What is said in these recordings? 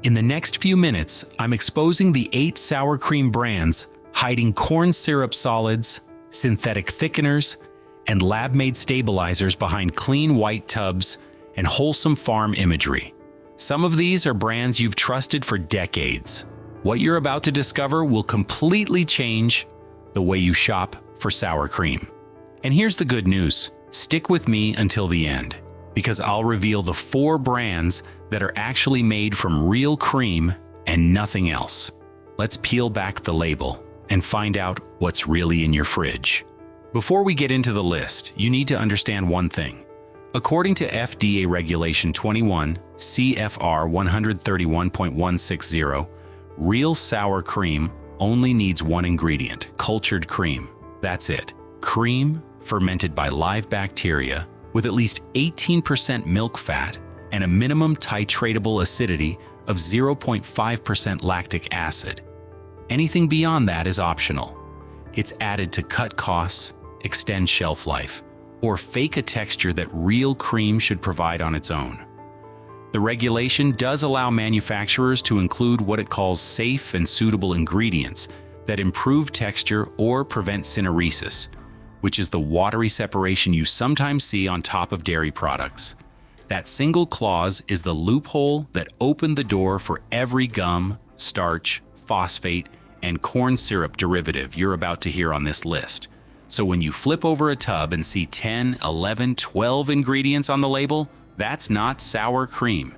In the next few minutes, I'm exposing the 8 sour cream brands hiding corn syrup solids, synthetic thickeners, and lab-made stabilizers behind clean white tubs and wholesome farm imagery. Some of these are brands you've trusted for decades. What you're about to discover will completely change the way you shop for sour cream. And here's the good news. Stick with me until the end, because I'll reveal the 4 brands that are actually made from real cream and nothing else. Let's peel back the label and find out what's really in your fridge. Before we get into the list, you need to understand one thing. According to FDA Regulation 21 CFR 131.160, real sour cream only needs one ingredient, cultured cream. That's it. Cream fermented by live bacteria with at least 18% milk fat and a minimum titratable acidity of 0.5% lactic acid. Anything beyond that is optional. It's added to cut costs, extend shelf life, or fake a texture that real cream should provide on its own. The regulation does allow manufacturers to include what it calls safe and suitable ingredients that improve texture or prevent syneresis, which is the watery separation you sometimes see on top of dairy products. That single clause is the loophole that opened the door for every gum, starch, phosphate, and corn syrup derivative you're about to hear on this list. So when you flip over a tub and see 10, 11, 12 ingredients on the label, that's not sour cream.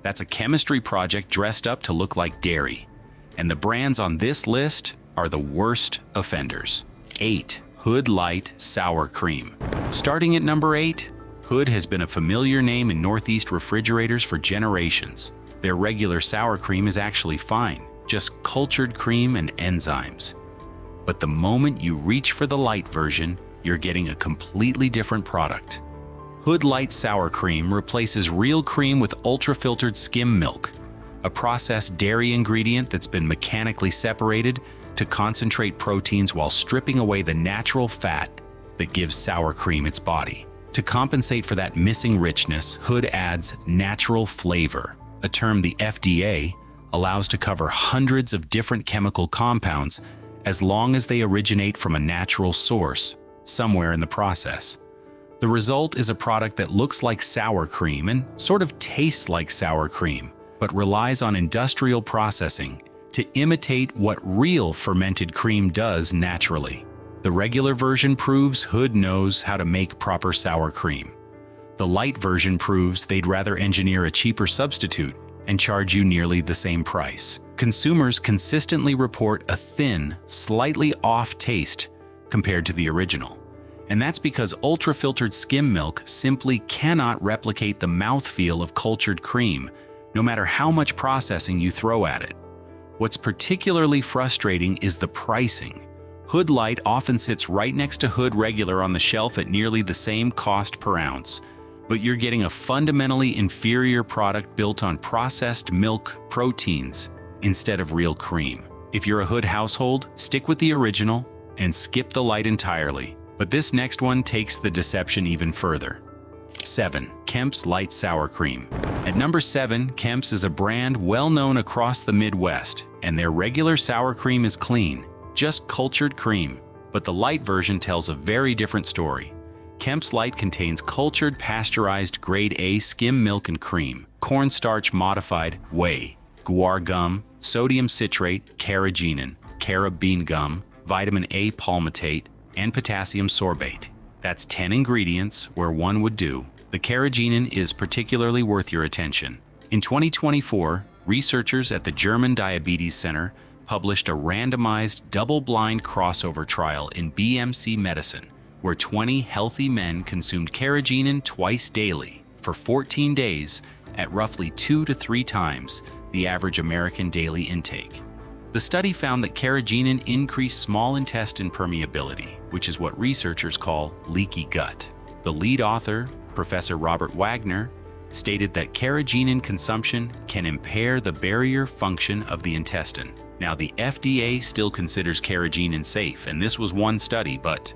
That's a chemistry project dressed up to look like dairy. And the brands on this list are the worst offenders. 8. Hood Light Sour Cream. Starting at number 8, Hood has been a familiar name in Northeast refrigerators for generations. Their regular sour cream is actually fine, just cultured cream and enzymes. But the moment you reach for the light version, you're getting a completely different product. Hood Light Sour Cream replaces real cream with ultra-filtered skim milk, a processed dairy ingredient that's been mechanically separated to concentrate proteins while stripping away the natural fat that gives sour cream its body. To compensate for that missing richness, Hood adds natural flavor, a term the FDA allows to cover hundreds of different chemical compounds as long as they originate from a natural source somewhere in the process. The result is a product that looks like sour cream and sort of tastes like sour cream, but relies on industrial processing to imitate what real fermented cream does naturally. The regular version proves Hood knows how to make proper sour cream. The light version proves they'd rather engineer a cheaper substitute and charge you nearly the same price. Consumers consistently report a thin, slightly off taste compared to the original. And that's because ultra-filtered skim milk simply cannot replicate the mouthfeel of cultured cream, no matter how much processing you throw at it. What's particularly frustrating is the pricing. Hood Light often sits right next to Hood Regular on the shelf at nearly the same cost per ounce, but you're getting a fundamentally inferior product built on processed milk proteins instead of real cream. If you're a Hood household, stick with the original and skip the light entirely. But this next one takes the deception even further. 7. Kemp's Light Sour Cream. At number 7, Kemp's is a brand well known across the Midwest, and their regular sour cream is clean, just cultured cream. But the light version tells a very different story. Kemp's Light contains cultured pasteurized grade A skim milk and cream, cornstarch modified whey, guar gum, sodium citrate, carrageenan, carob bean gum, vitamin A palmitate, and potassium sorbate. That's 10 ingredients where one would do. The carrageenan is particularly worth your attention. In 2024, researchers at the German Diabetes Center published a randomized double-blind crossover trial in BMC Medicine, where 20 healthy men consumed carrageenan twice daily for 14 days at roughly 2 to 3 times the average American daily intake. The study found that carrageenan increased small intestine permeability, which is what researchers call leaky gut. The lead author, Professor Robert Wagner, stated that carrageenan consumption can impair the barrier function of the intestine. Now, the FDA still considers carrageenan safe, and this was one study, but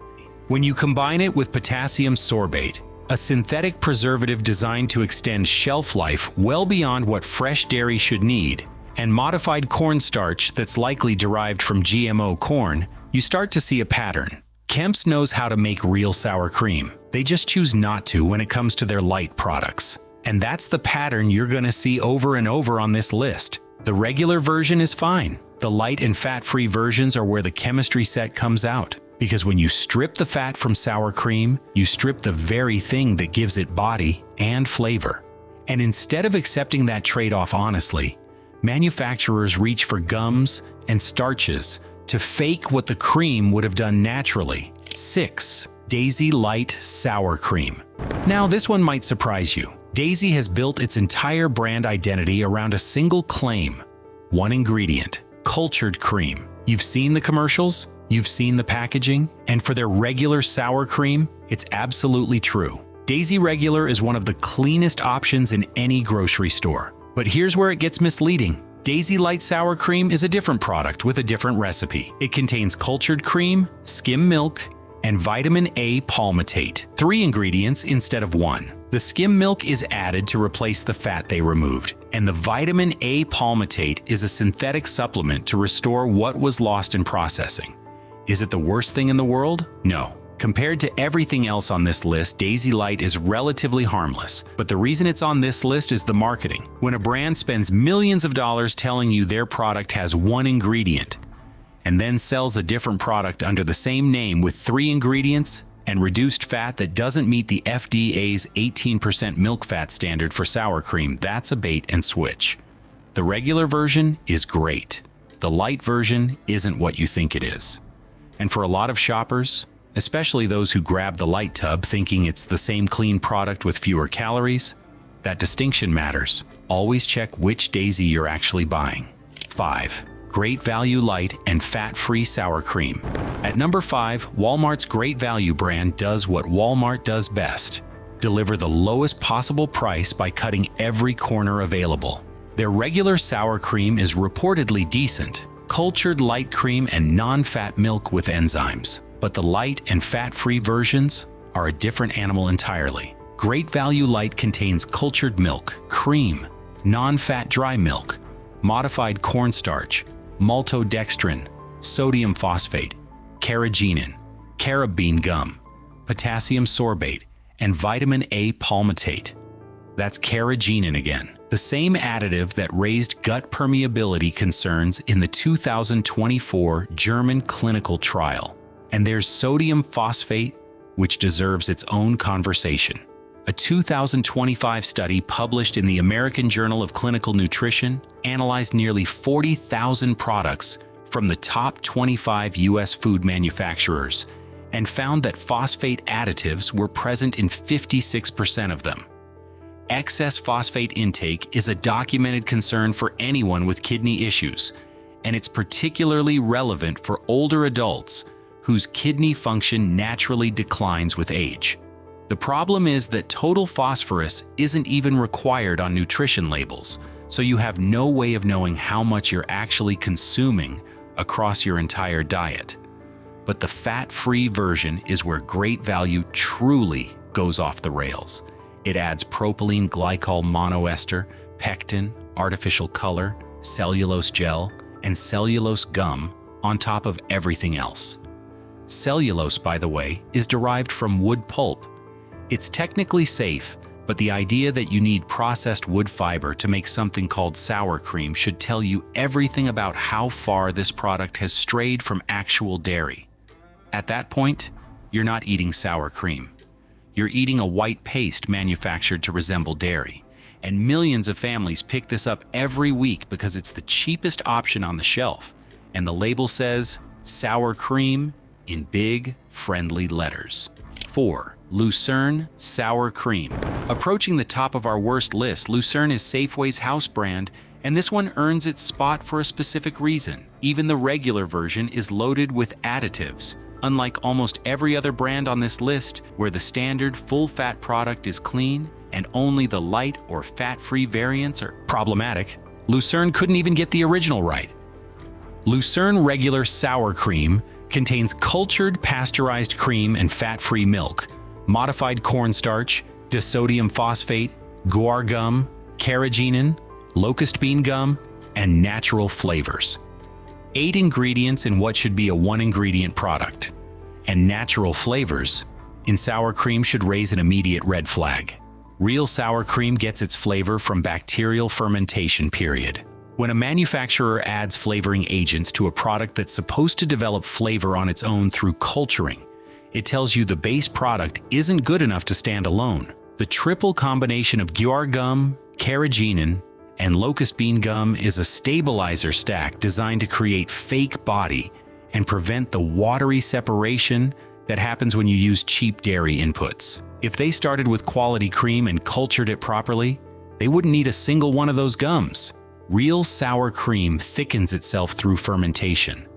when you combine it with potassium sorbate, a synthetic preservative designed to extend shelf life well beyond what fresh dairy should need, and modified cornstarch that's likely derived from GMO corn, you start to see a pattern. Kemp's knows how to make real sour cream. They just choose not to when it comes to their light products. And that's the pattern you're going to see over and over on this list. The regular version is fine. The light and fat-free versions are where the chemistry set comes out. Because when you strip the fat from sour cream, you strip the very thing that gives it body and flavor. And instead of accepting that trade-off honestly, manufacturers reach for gums and starches to fake what the cream would have done naturally. 6. Daisy Light Sour Cream. Now this one might surprise you. Daisy has built its entire brand identity around a single claim. One ingredient, cultured cream. You've seen the commercials, you've seen the packaging, and for their regular sour cream, it's absolutely true. Daisy Regular is one of the cleanest options in any grocery store. But here's where it gets misleading. Daisy Light Sour Cream is a different product with a different recipe. It contains cultured cream, skim milk, and vitamin A palmitate. 3 ingredients instead of 1. The skim milk is added to replace the fat they removed, and the vitamin A palmitate is a synthetic supplement to restore what was lost in processing. Is it the worst thing in the world? No. Compared to everything else on this list, Daisy Light is relatively harmless, but the reason it's on this list is the marketing. When a brand spends millions of dollars telling you their product has 1 ingredient, and then sells a different product under the same name with 3 ingredients and reduced fat that doesn't meet the FDA's 18% milk fat standard for sour cream, that's a bait and switch. The regular version is great. The light version isn't what you think it is. And for a lot of shoppers, especially those who grab the light tub thinking it's the same clean product with fewer calories, that distinction matters. Always check which Daisy you're actually buying. 5. Great Value Light and Fat-Free Sour Cream. At number 5, Walmart's Great Value brand does what Walmart does best: deliver the lowest possible price by cutting every corner available. Their regular sour cream is reportedly decent, cultured light cream and non-fat milk with enzymes. But the light and fat-free versions are a different animal entirely. Great Value Light contains cultured milk, cream, non-fat dry milk, modified cornstarch, maltodextrin, sodium phosphate, carrageenan, carob bean gum, potassium sorbate, and vitamin A palmitate. That's carrageenan again, the same additive that raised gut permeability concerns in the 2024 German clinical trial. And there's sodium phosphate, which deserves its own conversation. A 2025 study published in the American Journal of Clinical Nutrition analyzed nearly 40,000 products from the top 25 U.S. food manufacturers and found that phosphate additives were present in 56% of them. Excess phosphate intake is a documented concern for anyone with kidney issues, and it's particularly relevant for older adults whose kidney function naturally declines with age. The problem is that total phosphorus isn't even required on nutrition labels, so you have no way of knowing how much you're actually consuming across your entire diet. But the fat-free version is where Great Value truly goes off the rails. It adds propylene glycol monoester, pectin, artificial color, cellulose gel, and cellulose gum on top of everything else. Cellulose, by the way, is derived from wood pulp. It's technically safe, but the idea that you need processed wood fiber to make something called sour cream should tell you everything about how far this product has strayed from actual dairy. At that point, you're not eating sour cream. You're eating a white paste manufactured to resemble dairy. And millions of families pick this up every week because it's the cheapest option on the shelf. And the label says, sour cream, in big, friendly letters. 4. Lucerne Sour Cream. Approaching the top of our worst list, Lucerne is Safeway's house brand, and this one earns its spot for a specific reason. Even the regular version is loaded with additives, unlike almost every other brand on this list, where the standard full-fat product is clean and only the light or fat-free variants are problematic. Lucerne couldn't even get the original right. Lucerne Regular Sour Cream contains cultured pasteurized cream and fat-free milk, modified cornstarch, disodium phosphate, guar gum, carrageenan, locust bean gum, and natural flavors. 8 ingredients in what should be a 1-ingredient product. And natural flavors in sour cream should raise an immediate red flag. Real sour cream gets its flavor from bacterial fermentation, period. When a manufacturer adds flavoring agents to a product that's supposed to develop flavor on its own through culturing, it tells you the base product isn't good enough to stand alone. The triple combination of guar gum, carrageenan, and locust bean gum is a stabilizer stack designed to create fake body and prevent the watery separation that happens when you use cheap dairy inputs. If they started with quality cream and cultured it properly, they wouldn't need a single one of those gums. Real sour cream thickens itself through fermentation.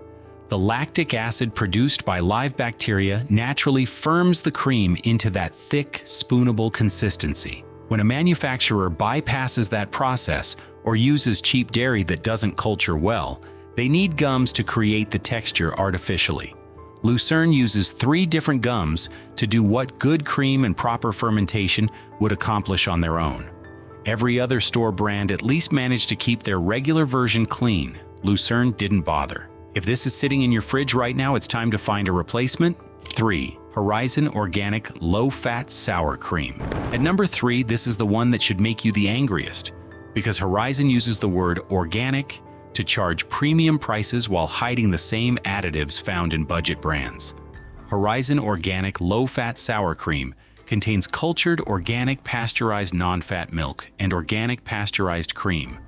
The lactic acid produced by live bacteria naturally firms the cream into that thick, spoonable consistency. When a manufacturer bypasses that process or uses cheap dairy that doesn't culture well, they need gums to create the texture artificially. Lucerne uses 3 different gums to do what good cream and proper fermentation would accomplish on their own. Every other store brand at least managed to keep their regular version clean. Lucerne didn't bother. If this is sitting in your fridge right now, it's time to find a replacement. 3. Horizon Organic Low-Fat Sour Cream. At number 3, this is the one that should make you the angriest, because Horizon uses the word organic to charge premium prices while hiding the same additives found in budget brands. Horizon Organic Low-Fat Sour Cream contains cultured organic pasteurized non-fat milk and organic pasteurized cream,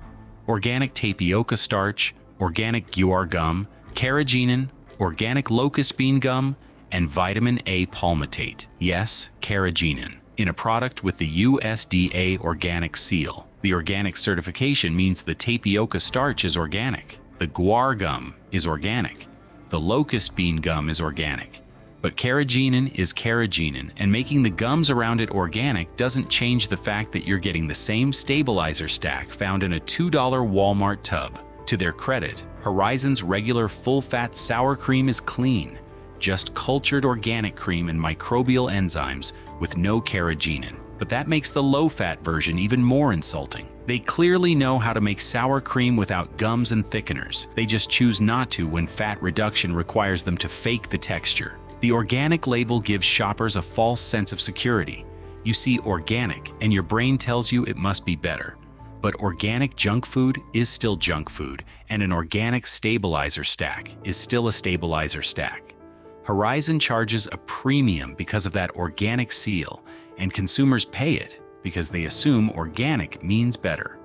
organic tapioca starch, organic guar gum, carrageenan, organic locust bean gum, and vitamin A palmitate. Yes, carrageenan, in a product with the USDA organic seal. The organic certification means the tapioca starch is organic, the guar gum is organic, the locust bean gum is organic. But carrageenan is carrageenan, and making the gums around it organic doesn't change the fact that you're getting the same stabilizer stack found in a $2 Walmart tub. To their credit, Horizon's regular full-fat sour cream is clean, just cultured organic cream and microbial enzymes with no carrageenan. But that makes the low-fat version even more insulting. They clearly know how to make sour cream without gums and thickeners. They just choose not to when fat reduction requires them to fake the texture. The organic label gives shoppers a false sense of security. You see organic, and your brain tells you it must be better. But organic junk food is still junk food, and an organic stabilizer stack is still a stabilizer stack. Horizon charges a premium because of that organic seal, and consumers pay it because they assume organic means better.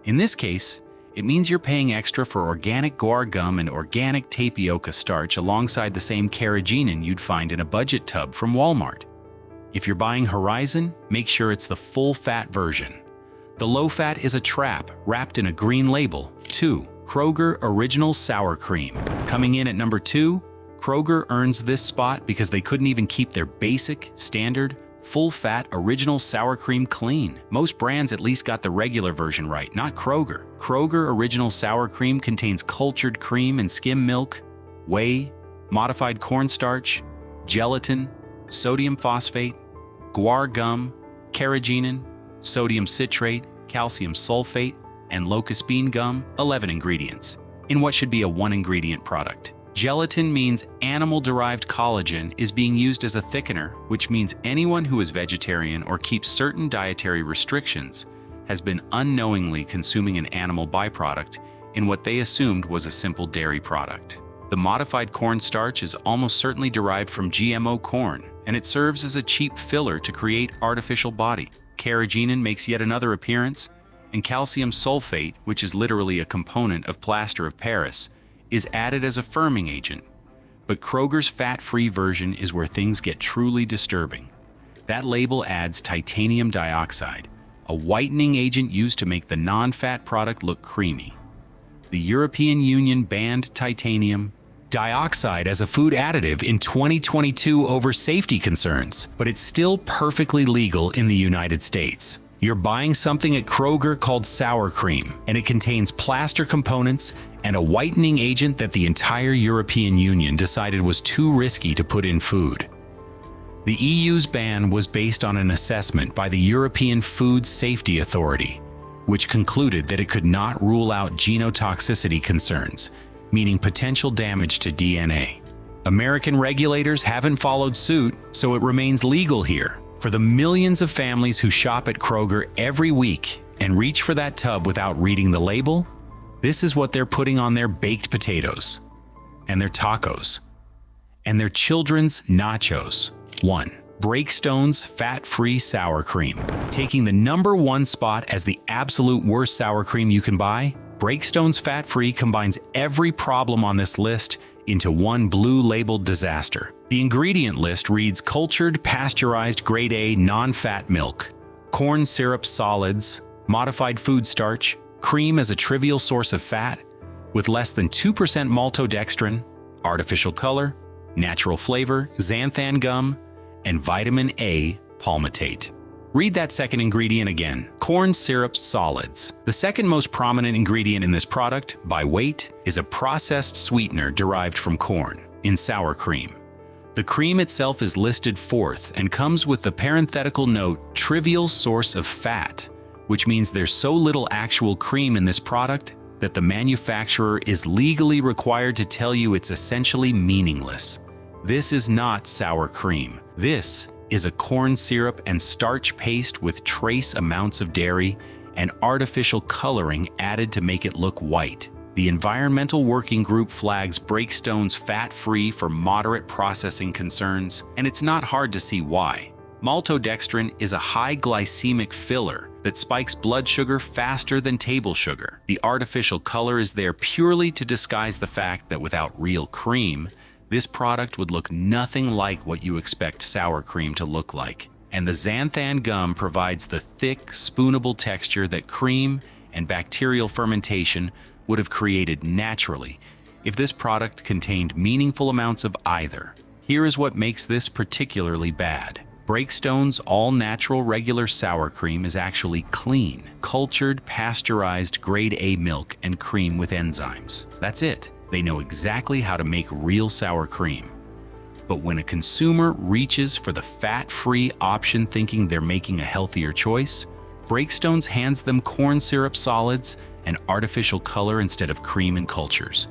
In this case, it means you're paying extra for organic guar gum and organic tapioca starch alongside the same carrageenan you'd find in a budget tub from Walmart. If you're buying Horizon, make sure it's the full-fat version. The low-fat is a trap wrapped in a green label. 2. Kroger Original Sour Cream. Coming in at number 2, Kroger earns this spot because they couldn't even keep their basic, standard, full-fat original sour cream clean. Most brands at least got the regular version right, not Kroger. Kroger Original Sour Cream contains cultured cream and skim milk, whey, modified cornstarch, gelatin, sodium phosphate, guar gum, carrageenan, sodium citrate, calcium sulfate, and locust bean gum. 11 ingredients in what should be a 1-ingredient product. Gelatin means animal-derived collagen is being used as a thickener, which means anyone who is vegetarian or keeps certain dietary restrictions has been unknowingly consuming an animal byproduct in what they assumed was a simple dairy product. The modified cornstarch is almost certainly derived from GMO corn, and it serves as a cheap filler to create artificial body. Carrageenan makes yet another appearance, and calcium sulfate, which is literally a component of plaster of Paris, is added as a firming agent. But Kroger's fat-free version is where things get truly disturbing. That label adds titanium dioxide, a whitening agent used to make the non-fat product look creamy. The European Union banned titanium dioxide as a food additive in 2022 over safety concerns, but it's still perfectly legal in the United States. You're buying something at Kroger called sour cream, and it contains plaster components and a whitening agent that the entire European Union decided was too risky to put in food. The EU's ban was based on an assessment by the European Food Safety Authority, which concluded that it could not rule out genotoxicity concerns, meaning potential damage to DNA. American regulators haven't followed suit, so it remains legal here. For the millions of families who shop at Kroger every week and reach for that tub without reading the label, this is what they're putting on their baked potatoes, and their tacos, and their children's nachos. 1. Breakstone's fat-free sour cream. Taking the #1 spot as the absolute worst sour cream you can buy, Breakstone's fat-free combines every problem on this list into one blue-labeled disaster. The ingredient list reads cultured, pasteurized, grade A, non-fat milk, corn syrup solids, modified food starch, cream as a trivial source of fat, with less than 2% maltodextrin, artificial color, natural flavor, xanthan gum, and vitamin A palmitate. Read that second ingredient again. Corn syrup solids. The second most prominent ingredient in this product, by weight, is a processed sweetener derived from corn, in sour cream. The cream itself is listed fourth and comes with the parenthetical note, trivial source of fat, which means there's so little actual cream in this product that the manufacturer is legally required to tell you it's essentially meaningless. This is not sour cream. This is a corn syrup and starch paste with trace amounts of dairy and artificial coloring added to make it look white. The Environmental Working Group flags Breakstone's fat-free for moderate processing concerns, and it's not hard to see why. Maltodextrin is a high glycemic filler that spikes blood sugar faster than table sugar. The artificial color is there purely to disguise the fact that without real cream, this product would look nothing like what you expect sour cream to look like. And the xanthan gum provides the thick, spoonable texture that cream and bacterial fermentation would have created naturally if this product contained meaningful amounts of either. Here is what makes this particularly bad. Breakstone's all-natural regular sour cream is actually clean, cultured, pasteurized grade A milk and cream with enzymes. That's it. They know exactly how to make real sour cream. But when a consumer reaches for the fat-free option thinking they're making a healthier choice, Breakstones hands them corn syrup solids and artificial color instead of cream and cultures.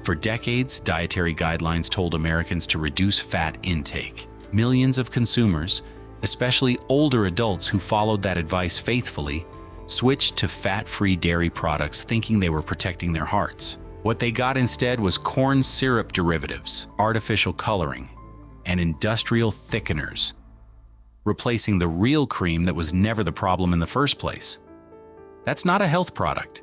For decades, dietary guidelines told Americans to reduce fat intake. Millions of consumers, especially older adults who followed that advice faithfully, switched to fat-free dairy products thinking they were protecting their hearts. What they got instead was corn syrup derivatives, artificial coloring, and industrial thickeners, replacing the real cream that was never the problem in the first place. That's not a health product.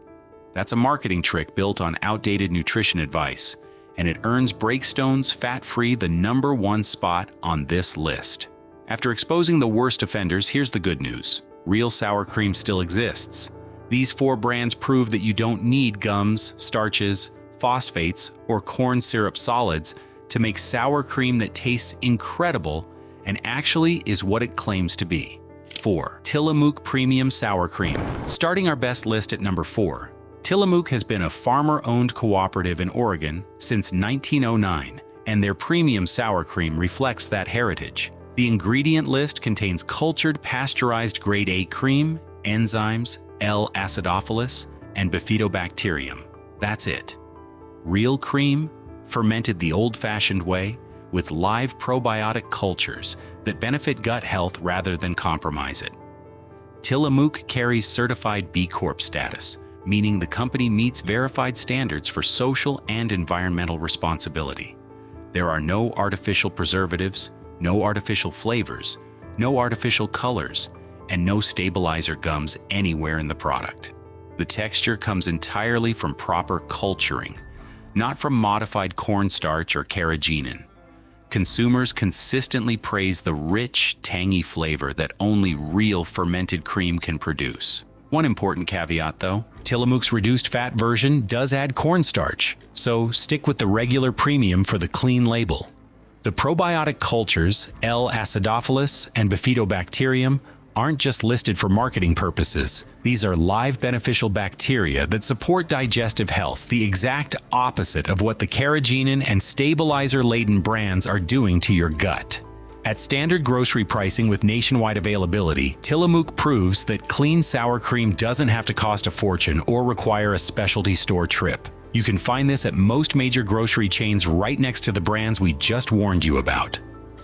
That's a marketing trick built on outdated nutrition advice, and it earns Breakstone's fat-free the #1 spot on this list. After exposing the worst offenders, here's the good news. Real sour cream still exists. These 4 brands prove that you don't need gums, starches, phosphates, or corn syrup solids to make sour cream that tastes incredible and actually is what it claims to be. 4. Tillamook Premium Sour Cream. Starting our best list at number 4. Tillamook has been a farmer-owned cooperative in Oregon since 1909, and their premium sour cream reflects that heritage. The ingredient list contains cultured pasteurized grade A cream, enzymes, L. acidophilus, and bifidobacterium. That's it. Real cream, fermented the old-fashioned way, with live probiotic cultures that benefit gut health rather than compromise it. Tillamook carries certified B Corp status, meaning the company meets verified standards for social and environmental responsibility. There are no artificial preservatives, no artificial flavors, no artificial colors, and no stabilizer gums anywhere in the product. The texture comes entirely from proper culturing, not from modified cornstarch or carrageenan. Consumers consistently praise the rich, tangy flavor that only real fermented cream can produce. One important caveat though, Tillamook's reduced fat version does add cornstarch, so stick with the regular premium for the clean label. The probiotic cultures, L. acidophilus and bifidobacterium, aren't just listed for marketing purposes. These are live beneficial bacteria that support digestive health, the exact opposite of what the carrageenan and stabilizer-laden brands are doing to your gut. At standard grocery pricing with nationwide availability, Tillamook proves that clean sour cream doesn't have to cost a fortune or require a specialty store trip. You can find this at most major grocery chains right next to the brands we just warned you about.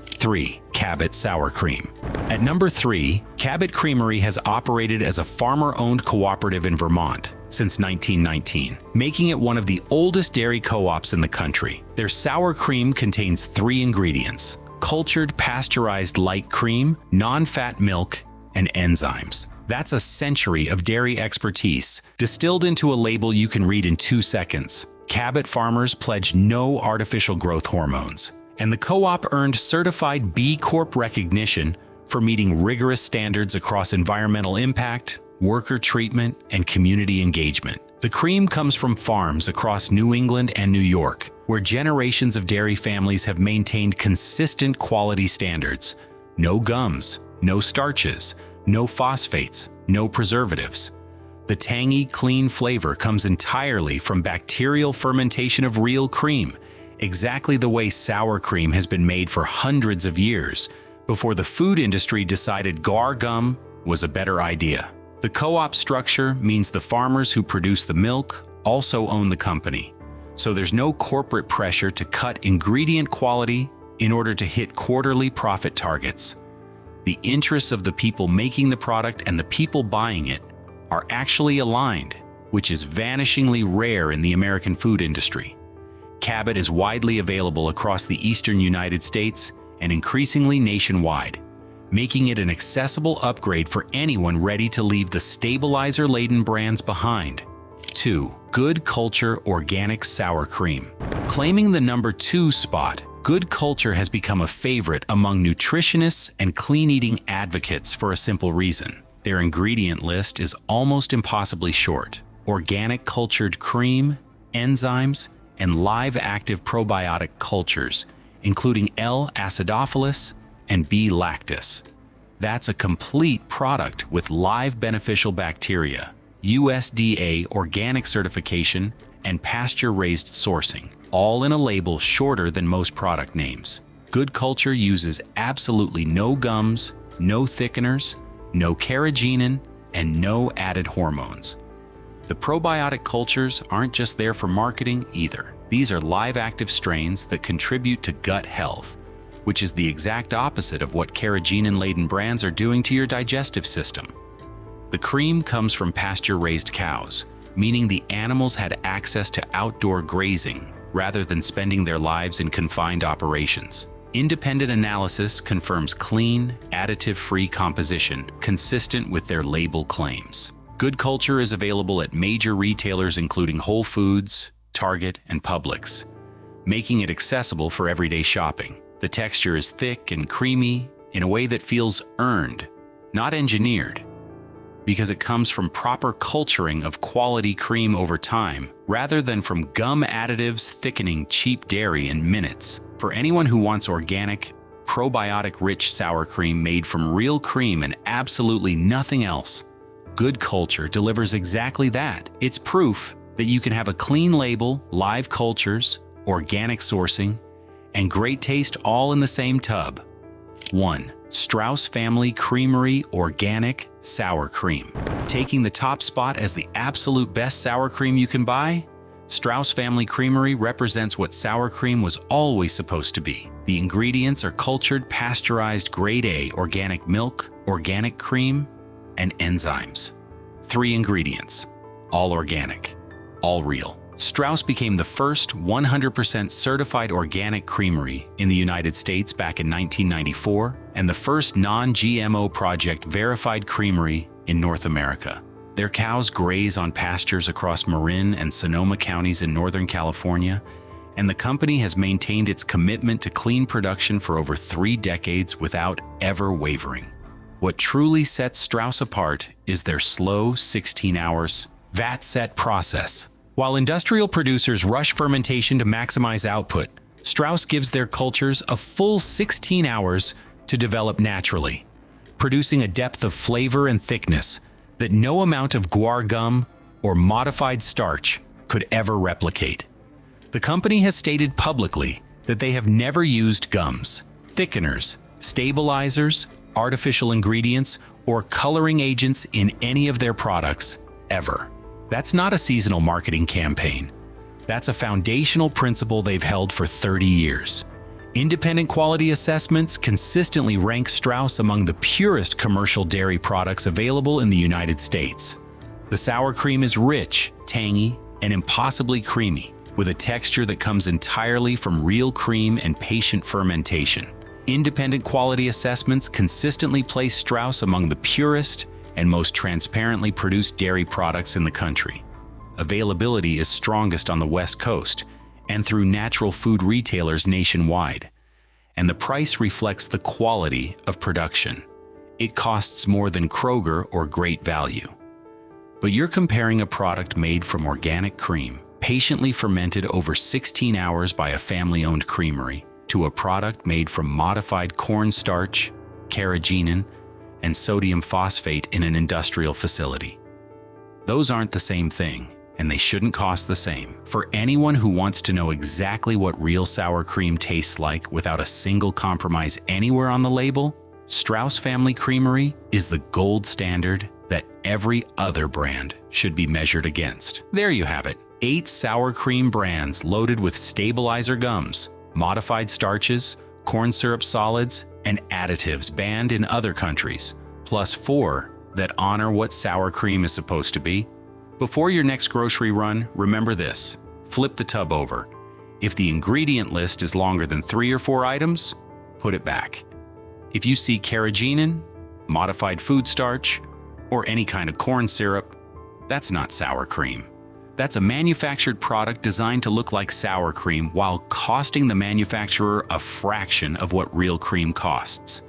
3. Cabot Sour Cream. At number 3, Cabot Creamery has operated as a farmer-owned cooperative in Vermont since 1919, making it one of the oldest dairy co-ops in the country. Their sour cream contains 3 ingredients: cultured pasteurized light cream, non-fat milk, and enzymes. That's a century of dairy expertise, distilled into a label you can read in 2 seconds. Cabot farmers pledge no artificial growth hormones, and the co-op earned certified B Corp recognition for meeting rigorous standards across environmental impact, worker treatment, and community engagement. The cream comes from farms across New England and New York, where generations of dairy families have maintained consistent quality standards. No gums, no starches, no phosphates, no preservatives. The tangy, clean flavor comes entirely from bacterial fermentation of real cream, exactly the way sour cream has been made for hundreds of years, before the food industry decided guar gum was a better idea. The co-op structure means the farmers who produce the milk also own the company, so there's no corporate pressure to cut ingredient quality in order to hit quarterly profit targets. The interests of the people making the product and the people buying it are actually aligned, which is vanishingly rare in the American food industry. Cabot is widely available across the eastern United States and increasingly nationwide, making it an accessible upgrade for anyone ready to leave the stabilizer-laden brands behind. 2. Good Culture Organic Sour Cream. Claiming the number 2 spot, Good Culture has become a favorite among nutritionists and clean-eating advocates for a simple reason. Their ingredient list is almost impossibly short. Organic cultured cream, enzymes, and live active probiotic cultures, including L. acidophilus and B. lactis. That's a complete product with live beneficial bacteria, USDA organic certification, and pasture-raised sourcing, all in a label shorter than most product names. Good Culture uses absolutely no gums, no thickeners, no carrageenan, and no added hormones. The probiotic cultures aren't just there for marketing either. These are live active strains that contribute to gut health, which is the exact opposite of what carrageenan-laden brands are doing to your digestive system. The cream comes from pasture-raised cows, meaning the animals had access to outdoor grazing rather than spending their lives in confined operations. Independent analysis confirms clean, additive-free composition consistent with their label claims. Good Culture is available at major retailers including Whole Foods, Target, and Publix, making it accessible for everyday shopping. The texture is thick and creamy in a way that feels earned, not engineered, because it comes from proper culturing of quality cream over time, rather than from gum additives thickening cheap dairy in minutes. For anyone who wants organic, probiotic-rich sour cream made from real cream and absolutely nothing else, Good Culture delivers exactly that. It's proof that you can have a clean label, live cultures, organic sourcing, and great taste all in the same tub. 1. Strauss Family Creamery Organic Sour Cream. Taking the top spot as the absolute best sour cream you can buy, Strauss Family Creamery represents what sour cream was always supposed to be. The ingredients are cultured, pasteurized, grade A organic milk, organic cream, and enzymes. 3 ingredients, all organic, all real. Strauss became the first 100% certified organic creamery in the United States back in 1994 and the first non-GMO project verified creamery in North America. Their cows graze on pastures across Marin and Sonoma counties in Northern California, and the company has maintained its commitment to clean production for over 3 decades without ever wavering. What truly sets Strauss apart is their slow 16 hours vat-set process. While industrial producers rush fermentation to maximize output, Strauss gives their cultures a full 16 hours to develop naturally, producing a depth of flavor and thickness that no amount of guar gum or modified starch could ever replicate. The company has stated publicly that they have never used gums, thickeners, stabilizers, artificial ingredients, or coloring agents in any of their products, ever. That's not a seasonal marketing campaign. That's a foundational principle they've held for 30 years. Independent quality assessments consistently rank Strauss among the purest commercial dairy products available in the United States. The sour cream is rich, tangy, and impossibly creamy, with a texture that comes entirely from real cream and patient fermentation. Independent quality assessments consistently place Strauss among the purest and most transparently produced dairy products in the country. Availability is strongest on the West Coast and through natural food retailers nationwide, and the price reflects the quality of production. It costs more than Kroger or Great Value. But you're comparing a product made from organic cream, patiently fermented over 16 hours by a family-owned creamery, to a product made from modified cornstarch, carrageenan, and sodium phosphate in an industrial facility. Those aren't the same thing, and they shouldn't cost the same. For anyone who wants to know exactly what real sour cream tastes like without a single compromise anywhere on the label, Strauss Family Creamery is the gold standard that every other brand should be measured against. There you have it. 8 sour cream brands loaded with stabilizer gums, modified starches, corn syrup solids, and additives banned in other countries, plus 4 that honor what sour cream is supposed to be. Before your next grocery run, remember this. Flip the tub over. If the ingredient list is longer than 3 or 4 items, put it back. If you see carrageenan, modified food starch, or any kind of corn syrup, that's not sour cream. That's a manufactured product designed to look like sour cream while costing the manufacturer a fraction of what real cream costs.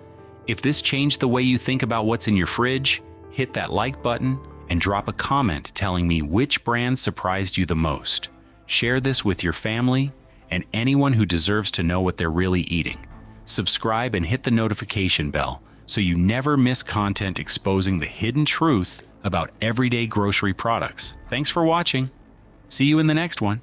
If this changed the way you think about what's in your fridge, hit that like button and drop a comment telling me which brand surprised you the most. Share this with your family and anyone who deserves to know what they're really eating. Subscribe and hit the notification bell so you never miss content exposing the hidden truth about everyday grocery products. Thanks for watching. See you in the next one.